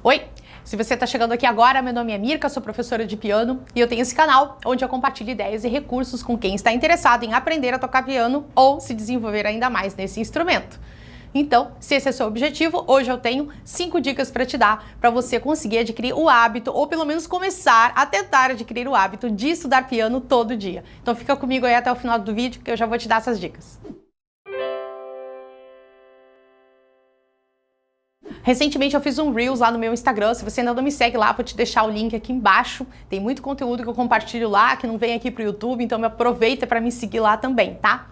Oi! Se você está chegando aqui agora, meu nome é Mirka, sou professora de piano e eu tenho esse canal onde eu compartilho ideias e recursos com quem está interessado em aprender a tocar piano ou se desenvolver ainda mais nesse instrumento. Então, se esse é o seu objetivo, hoje eu tenho 5 dicas para te dar para você conseguir adquirir o hábito ou pelo menos começar a tentar adquirir o hábito de estudar piano todo dia. Então fica comigo aí até o final do vídeo que eu já vou te dar essas dicas. Recentemente eu fiz um Reels lá no meu Instagram, se você ainda não me segue lá, vou te deixar o link aqui embaixo. Tem muito conteúdo que eu compartilho lá, que não vem aqui pro YouTube, então me aproveita para me seguir lá também, tá?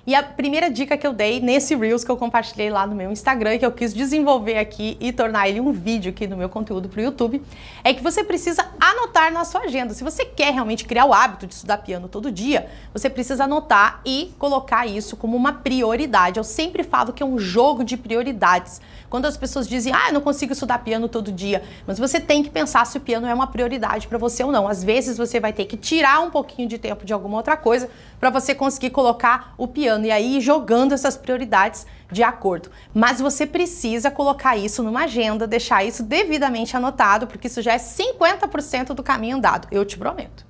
E a primeira dica que eu dei nesse Reels que eu compartilhei lá no meu Instagram, que eu quis desenvolver aqui e tornar ele um vídeo aqui no meu conteúdo pro YouTube, é que você precisa anotar na sua agenda. Se você quer realmente criar o hábito de estudar piano todo dia, você precisa anotar e colocar isso como uma prioridade. Eu sempre falo que é um jogo de prioridades. Quando as pessoas dizem, eu não consigo estudar piano todo dia, mas você tem que pensar se o piano é uma prioridade para você ou não. Às vezes você vai ter que tirar um pouquinho de tempo de alguma outra coisa para você conseguir colocar o piano e aí ir jogando essas prioridades de acordo. Mas você precisa colocar isso numa agenda, deixar isso devidamente anotado, porque isso já é 50% do caminho andado, eu te prometo.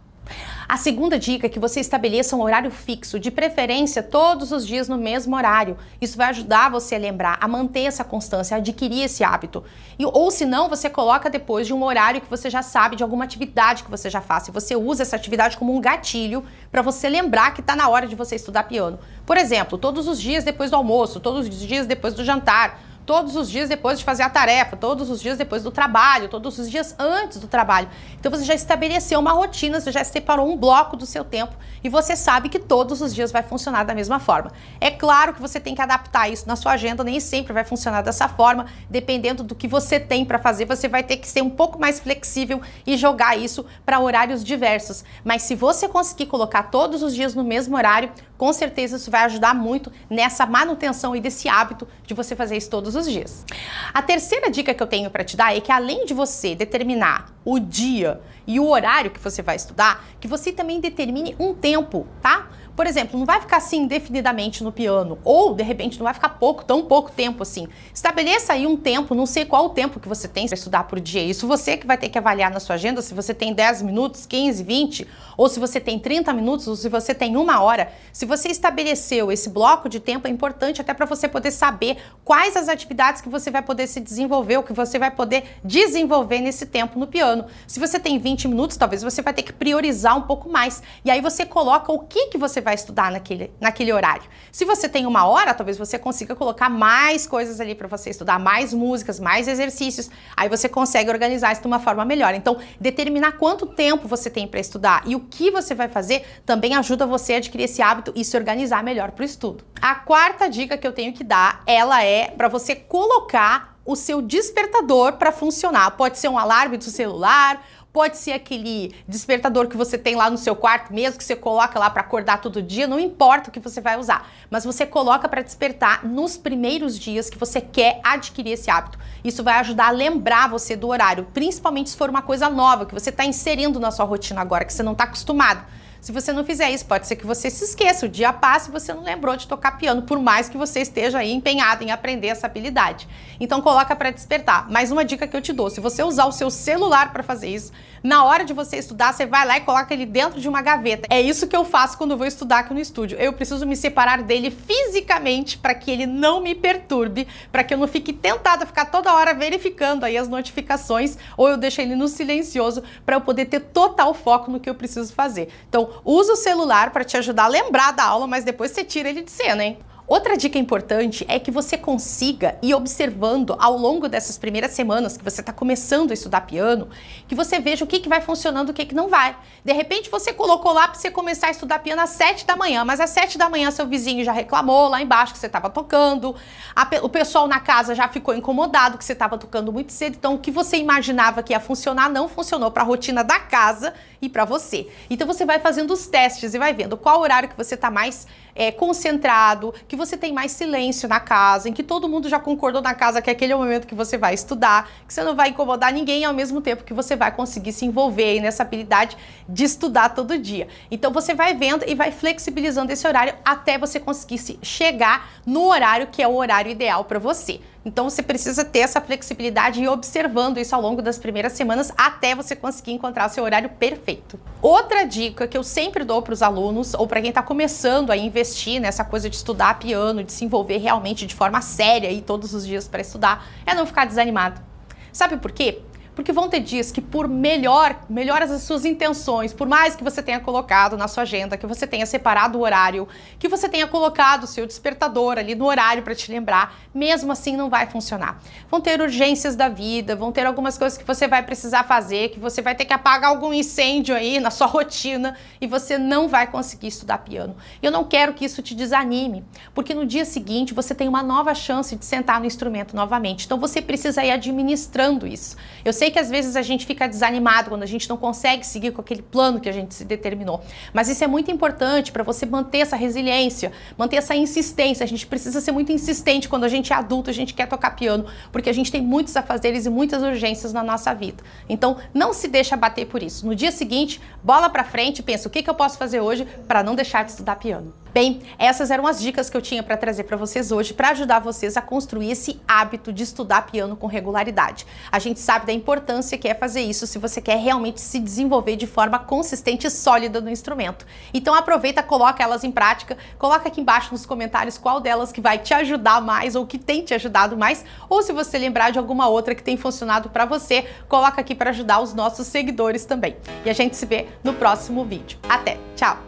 A segunda dica é que você estabeleça um horário fixo, de preferência todos os dias no mesmo horário. Isso vai ajudar você a lembrar, a manter essa constância, a adquirir esse hábito. Ou se não, você coloca depois de um horário que você já sabe, de alguma atividade que você já faça. E você usa essa atividade como um gatilho para você lembrar que está na hora de você estudar piano. Por exemplo, todos os dias depois do almoço, todos os dias depois do jantar, todos os dias depois de fazer a tarefa, todos os dias depois do trabalho, todos os dias antes do trabalho. Então você já estabeleceu uma rotina, você já separou um bloco do seu tempo e você sabe que todos os dias vai funcionar da mesma forma. É claro que você tem que adaptar isso na sua agenda, nem sempre vai funcionar dessa forma, dependendo do que você tem para fazer, você vai ter que ser um pouco mais flexível e jogar isso para horários diversos. Mas se você conseguir colocar todos os dias no mesmo horário, com certeza isso vai ajudar muito nessa manutenção e desse hábito de você fazer isso todos os dias. A terceira dica que eu tenho para te dar é que além de você determinar o dia e o horário que você vai estudar, que você também determine um tempo, tá? Por exemplo, não vai ficar assim indefinidamente no piano, ou de repente não vai ficar tão pouco tempo assim. Estabeleça aí um tempo, não sei qual o tempo que você tem para estudar por dia. Isso você que vai ter que avaliar na sua agenda, se você tem 10 minutos, 15, 20, ou se você tem 30 minutos, ou se você tem 1 hora. Se você estabeleceu esse bloco de tempo, é importante até para você poder saber quais as atividades que você vai poder se desenvolver, ou que você vai poder desenvolver nesse tempo no piano. Se você tem 20 minutos, talvez você vai ter que priorizar um pouco mais. E aí você coloca o que você vai estudar naquele horário. Se você tem 1 hora, talvez você consiga colocar mais coisas ali para você estudar, mais músicas, mais exercícios. Aí você consegue organizar isso de uma forma melhor. Então, determinar quanto tempo você tem para estudar e o que você vai fazer também ajuda você a adquirir esse hábito e se organizar melhor para o estudo. A quarta dica que eu tenho que dar, ela é para você colocar o seu despertador para funcionar. Pode ser um alarme do celular, pode ser aquele despertador que você tem lá no seu quarto mesmo, que você coloca lá para acordar todo dia, não importa o que você vai usar, mas você coloca para despertar nos primeiros dias que você quer adquirir esse hábito. Isso vai ajudar a lembrar você do horário, principalmente se for uma coisa nova que você está inserindo na sua rotina agora, que você não está acostumado. Se você não fizer isso, pode ser que você se esqueça, o dia passa e você não lembrou de tocar piano, por mais que você esteja aí empenhado em aprender essa habilidade. Então coloca para despertar. Mais uma dica que eu te dou, se você usar o seu celular para fazer isso, na hora de você estudar, você vai lá e coloca ele dentro de uma gaveta. É isso que eu faço quando eu vou estudar aqui no estúdio. Eu preciso me separar dele fisicamente para que ele não me perturbe, para que eu não fique tentada a ficar toda hora verificando aí as notificações, ou eu deixo ele no silencioso para eu poder ter total foco no que eu preciso fazer. Então, usa o celular para te ajudar a lembrar da aula, mas depois você tira ele de cena, hein? Outra dica importante é que você consiga ir observando ao longo dessas primeiras semanas que você está começando a estudar piano, que você veja o que vai funcionando e o que não vai. De repente você colocou lá para você começar a estudar piano às 7 da manhã, mas às 7 da manhã seu vizinho já reclamou lá embaixo que você estava tocando, o pessoal na casa já ficou incomodado que você estava tocando muito cedo, então o que você imaginava que ia funcionar não funcionou para a rotina da casa e para você. Então você vai fazendo os testes e vai vendo qual horário que você está mais concentrado, que você tem mais silêncio na casa, em que todo mundo já concordou na casa que aquele é o momento que você vai estudar, que você não vai incomodar ninguém ao mesmo tempo que você vai conseguir se envolver aí nessa habilidade de estudar todo dia. Então você vai vendo e vai flexibilizando esse horário até você conseguir chegar no horário que é o horário ideal para você. Então você precisa ter essa flexibilidade e ir observando isso ao longo das primeiras semanas até você conseguir encontrar o seu horário perfeito. Outra dica que eu sempre dou para os alunos ou para quem está começando a investir nessa coisa de estudar piano, de se envolver realmente de forma séria e todos os dias para estudar, é não ficar desanimado. Sabe por quê? Porque vão ter dias que por melhoras as suas intenções, por mais que você tenha colocado na sua agenda, que você tenha separado o horário, que você tenha colocado o seu despertador ali no horário para te lembrar, mesmo assim não vai funcionar. Vão ter urgências da vida, vão ter algumas coisas que você vai precisar fazer, que você vai ter que apagar algum incêndio aí na sua rotina e você não vai conseguir estudar piano. Eu não quero que isso te desanime, porque no dia seguinte você tem uma nova chance de sentar no instrumento novamente. Então você precisa ir administrando isso. Eu sei que às vezes a gente fica desanimado quando a gente não consegue seguir com aquele plano que a gente se determinou, mas isso é muito importante para você manter essa resiliência, manter essa insistência. A gente precisa ser muito insistente quando a gente é adulto, a gente quer tocar piano, porque a gente tem muitos afazeres e muitas urgências na nossa vida. Então não se deixa abater por isso. No dia seguinte, bola para frente e pensa, o que eu posso fazer hoje para não deixar de estudar piano? Bem, essas eram as dicas que eu tinha para trazer para vocês hoje, para ajudar vocês a construir esse hábito de estudar piano com regularidade. A gente sabe da importância que é fazer isso se você quer realmente se desenvolver de forma consistente e sólida no instrumento. Então aproveita, coloca elas em prática, coloca aqui embaixo nos comentários qual delas que vai te ajudar mais ou que tem te ajudado mais, ou se você lembrar de alguma outra que tem funcionado para você, coloca aqui para ajudar os nossos seguidores também. E a gente se vê no próximo vídeo. Até, tchau!